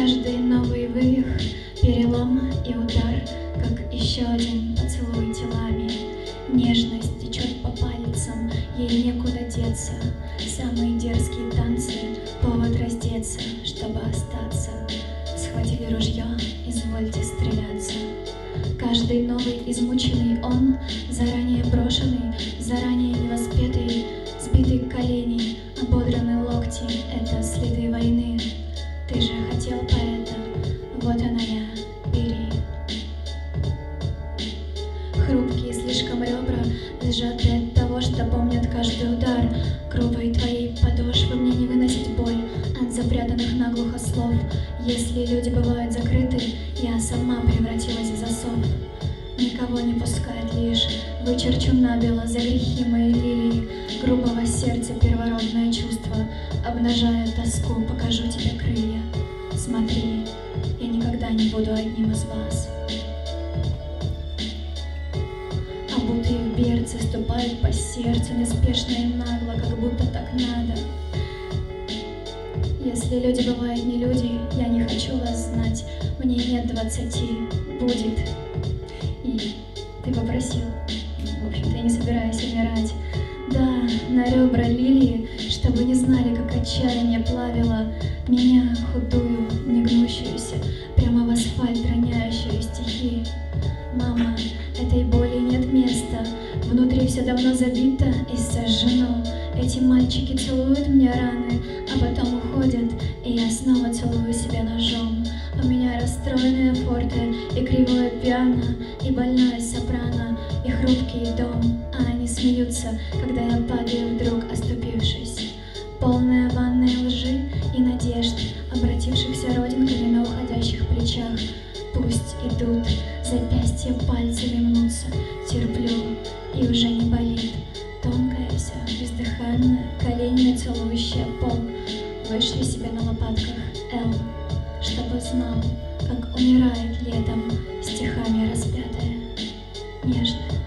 Каждый новый вывих, перелом и удар, как еще один поцелуй телами. Нежность течет по пальцам, ей некуда деться. Самые дерзкие танцы, повод раздеться, чтобы остаться. Схватили ружье, извольте стреляться. Каждый новый измученный он, заранее брошенный, заранее невоспетый, сбитый колени, ободранные локти — это следы войны. Ты же хотел поэта, вот она я, бери. Хрупкие слишком ребра, сжатые от того, что помнят каждый удар. Грубой твоей подошвы мне не выносить боль от запрятанных наглухо слов. Если люди бывают закрыты, я сама превратилась в засов. Никого не пускает лишь, вычерчу набело за грехи мои лилии. Грубого сердца первородное чувство, обнажая тоску, покажу тебе крылья. Смотри, я никогда не буду одним из вас. Обутые в берцы ступают по сердцу неспешно и нагло, как будто так надо. Если люди бывают не люди, я не хочу вас знать. Мне нет 20, будет. И ты попросил, в общем-то я не собираюсь умирать. Да, на ребра лилии, чтобы не знали, как отчаяние плавило меня, худую, негнущуюся, прямо в асфальт роняющую стихи. Мама, этой боли нет места, внутри все давно забито и сожжено. Эти мальчики целуют мне раны, а потом уходят, и я снова целую себя ножом. У меня расстроенное форте и кривое пиано, и больная сопрано, и хрупкий дом, а они смеются, когда я падаю вдруг, оступившись. Полная ванная лжи и надежд, обратившихся родинками на уходящих плечах. Пусть идут, запястья пальцами мнутся, терплю, и уже не болит. Тонкая вся, бездыханная, коленями целующая пол. Вышли себе на лопатках Л, чтобы знал, как умирает летом стихами распятая, нежная.